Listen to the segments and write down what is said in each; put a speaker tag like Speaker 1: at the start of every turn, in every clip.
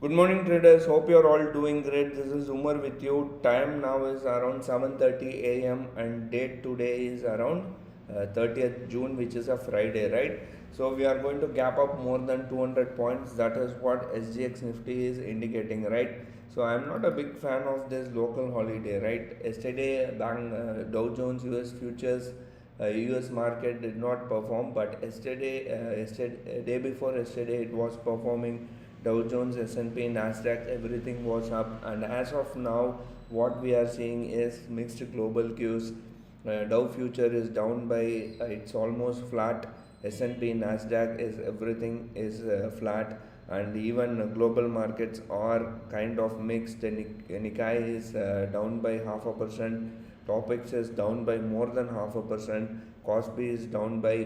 Speaker 1: Good morning traders, hope you're all doing great. This is Umar with you. Time now is around 7:30 a.m. and date today is around 30th June, which is a Friday, right? So we are going to gap up more than 200 points. That is what SGX Nifty is indicating, right? So I'm not a big fan of this local holiday, right? Yesterday, Dow Jones US futures US market did not perform, but yesterday, day before yesterday, it was performing. Dow Jones, S&P, Nasdaq, everything was up, and as of now, what we are seeing is mixed global cues. Dow future is down by it's almost flat. S&P, Nasdaq is everything is flat, and even global markets are kind of mixed. Nikkei is down by 0.5%. Topics is down by more than 0.5%. Kospi is down by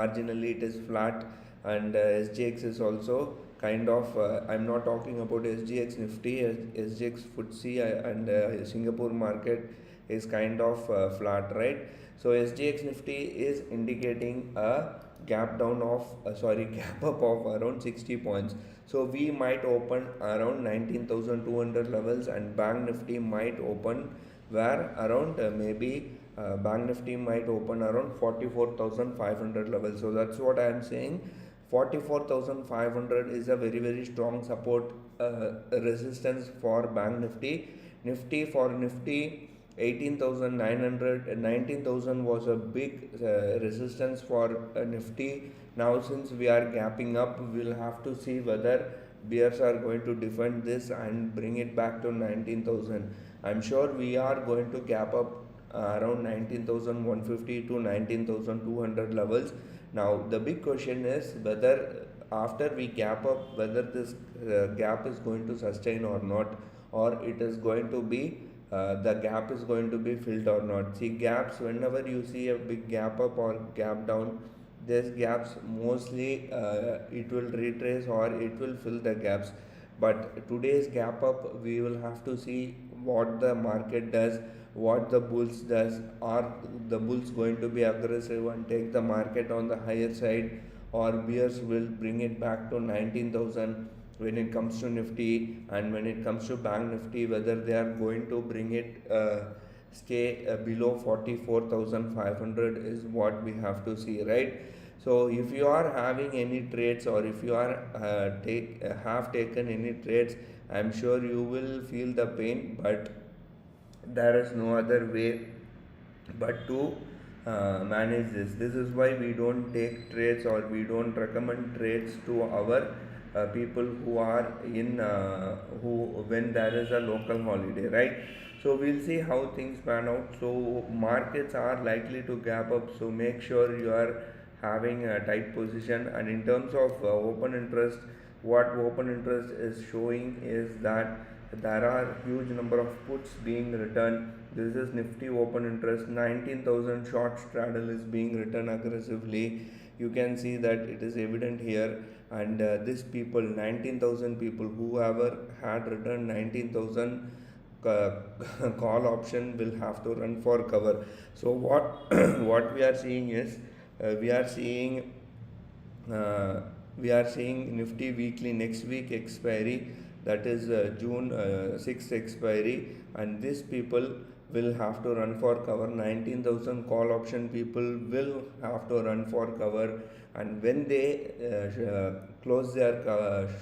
Speaker 1: marginally, it is flat, and SGX is also kind of I'm not talking about SGX Nifty, SGX FTSE and Singapore market is kind of flat, right? So SGX Nifty is indicating a gap down of gap up of around 60 points. So we might open around 19,200 levels, and Bank Nifty might open where around maybe Bank Nifty might open around 44,500 levels. So that's what I am saying. 44,500 is a very strong support resistance for Bank Nifty. Nifty 18,900 and 19,000 was a big resistance for Nifty. Now since we are gapping up, we will have to see whether bears are going to defend this and bring it back to 19,000. I'm sure we are going to gap up around 19,150 to 19,200 levels. Now the big question is whether after we gap up, whether this gap is going to sustain or not, or it is going to be the gap is going to be filled or not. See, gaps, whenever you see a big gap up or gap down, these gaps mostly it will retrace or it will fill the gaps. But today's gap up, we will have to see what the market does, what the bulls does. Are the bulls going to be aggressive and take the market on the higher side, or bears will bring it back to 19,000 when it comes to Nifty, and when it comes to Bank Nifty, whether they are going to bring it stay below 44,500 is what we have to see, right? So if you are having any trades, or if you are have taken any trades, I'm sure you will feel the pain, but there is no other way but to manage this. This is why we don't take trades, or we don't recommend trades to our people who are in who when there is a local holiday, right? So we'll see how things pan out. So markets are likely to gap up, so make sure you are having a tight position. And in terms of open interest, what open interest is showing is that there are huge number of puts being returned. This is Nifty open interest, 19,000 short straddle is being returned aggressively. You can see that it is evident here, and these people, 19,000 people, whoever had returned 19,000 call option will have to run for cover. So what what we are seeing is we are seeing Nifty weekly next week expiry, that is June 6th expiry, and these people will have to run for cover. 19,000 call option people will have to run for cover, and when they close their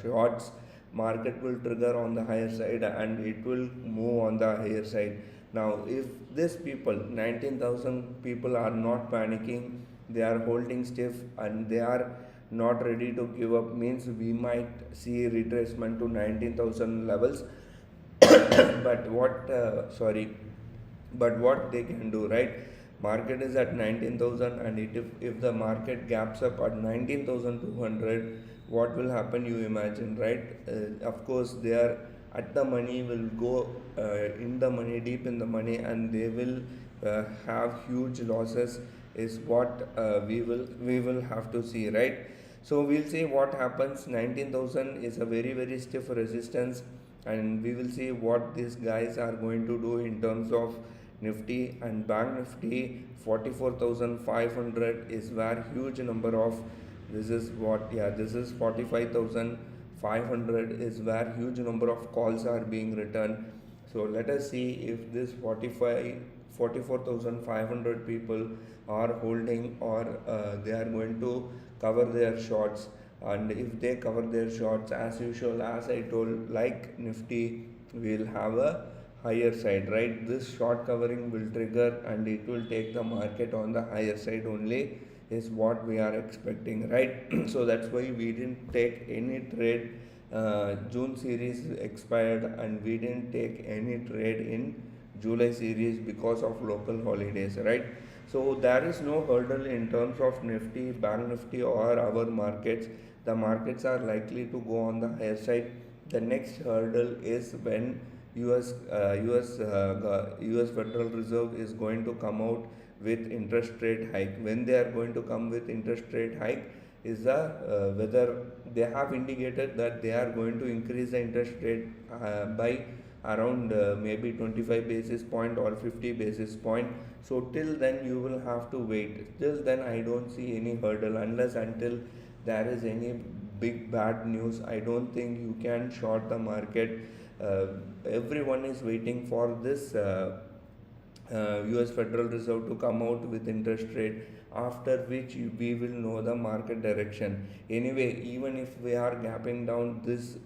Speaker 1: shorts, market will trigger on the higher side and it will move on the higher side. Now if these people, 19,000 people, are not panicking, they are holding stiff and they are not ready to give up, means we might see retracement to 19,000 levels. but what but what they can do, right? Market is at 19,000, and if the market gaps up at 19,200, what will happen, you imagine, right? Of course they are at the money, will go in the money, deep in the money, and they will have huge losses, is what we will have to see, right? So we'll see what happens. 19,000 is a very stiff resistance, and we will see what these guys are going to do in terms of Nifty. And Bank Nifty 44,500 is where huge number of, this is what, yeah, this is 45,000 500 is where huge number of calls are being returned. So let us see if this 44,500 people are holding, or they are going to cover their shorts. And if they cover their shorts, as usual, as I told, like Nifty will have a higher side, right? This short covering will trigger and it will take the market on the higher side only, is what we are expecting, right? So that's why we didn't take any trade. June series expired and we didn't take any trade in July series because of local holidays, right? So there is no hurdle in terms of Nifty, Bank Nifty, or our markets. The markets are likely to go on the higher side. The next hurdle is when US Federal Reserve is going to come out with interest rate hike. When they are going to come with interest rate hike is the whether they have indicated that they are going to increase the interest rate by around maybe 25 basis point or 50 basis point. So till then you will have to wait. Till then I don't see any hurdle, unless until there is any big bad news. I don't think you can short the market. Everyone is waiting for this US Federal Reserve to come out with interest rate, after which we will know the market direction. Anyway, even if we are gapping down this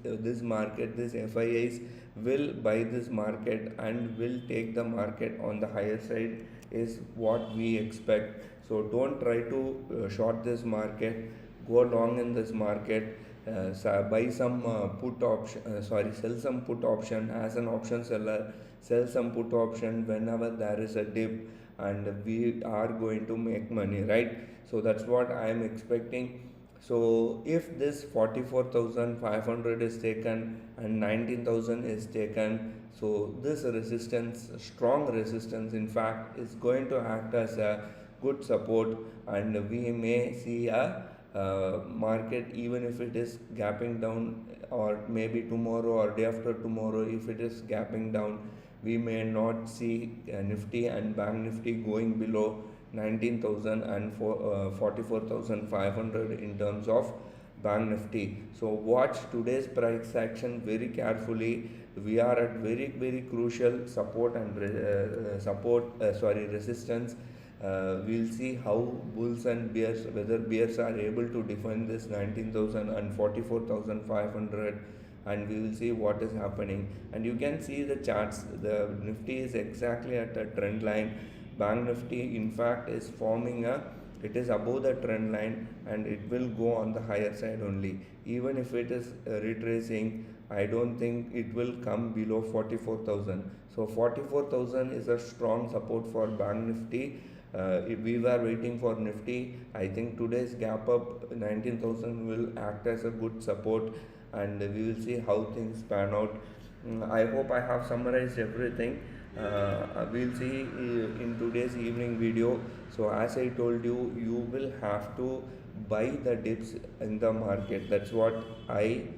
Speaker 1: market, this FIIs will buy this market and will take the market on the higher side, is what we expect. So don't try to short this market. Go long in this market. Buy some put option, sell some put option as an option seller. Sell some put option whenever there is a dip, and we are going to make money, right? So that's what I am expecting. So if this 44,500 is taken and 19,000 is taken, so this resistance, strong resistance in fact, is going to act as a good support, and we may see a market, even if it is gapping down, or maybe tomorrow or day after tomorrow, if it is gapping down, we may not see Nifty and Bank Nifty going below 19,000 and 44,500 in terms of Bank Nifty. So watch today's price action very carefully. We are at very crucial support and resistance. We'll see how bulls and bears, whether bears are able to defend this 19,000 and 44,500, and we will see what is happening. And you can see the charts. The Nifty is exactly at a trend line. Bank Nifty in fact is forming it is above the trend line, and it will go on the higher side only. Even if it is retracing, I don't think it will come below 44,000. So 44,000 is a strong support for Bank Nifty. If we were waiting for Nifty, I think today's gap up 19,000 will act as a good support, and we will see how things pan out. I hope I have summarized everything. We'll see in today's evening video. So as I told you, you will have to buy the dips in the market. That's what I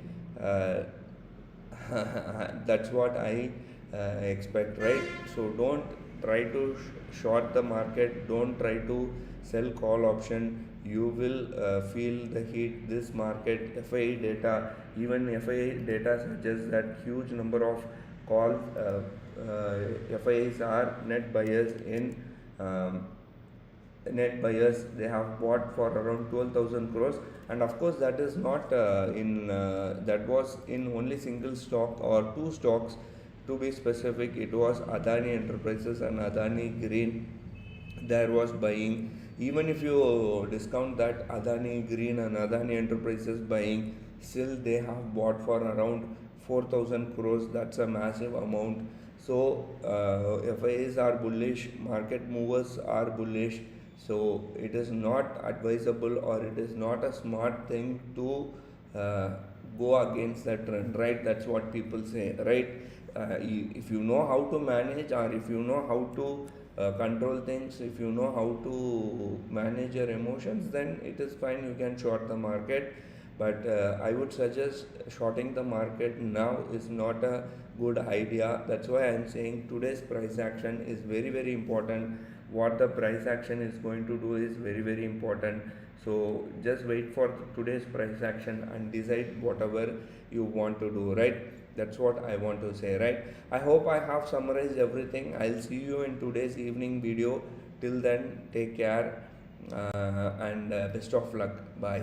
Speaker 1: expect, right? So don't try to short the market. Don't try to sell call option. You will feel the heat. This market FII data, even FII data suggests that huge number of calls. FIIs are net buyers they have bought for around 12,000 crores, and of course that is not that was in only single stock or two stocks, to be specific. It was Adani Enterprises and Adani Green. There was buying. Even if you discount that Adani Green and Adani Enterprises buying, still they have bought for around 4,000 crores. That's a massive amount. So FIIs are bullish, market movers are bullish. So it is not advisable, or it is not a smart thing to go against that trend, right? That's what people say, right? If you know how to manage, or if you know how to control things, if you know how to manage your emotions, then it is fine, you can short the market. But I would suggest shorting the market now is not a good idea. That's why I am saying today's price action is very important. what the price action is going to do is very important. So just wait for today's price action and decide whatever you want to do, right? That's what I want to say, right? I hope I have summarized everything. I'll see you in today's evening video. Till then, take care, and best of luck. Bye.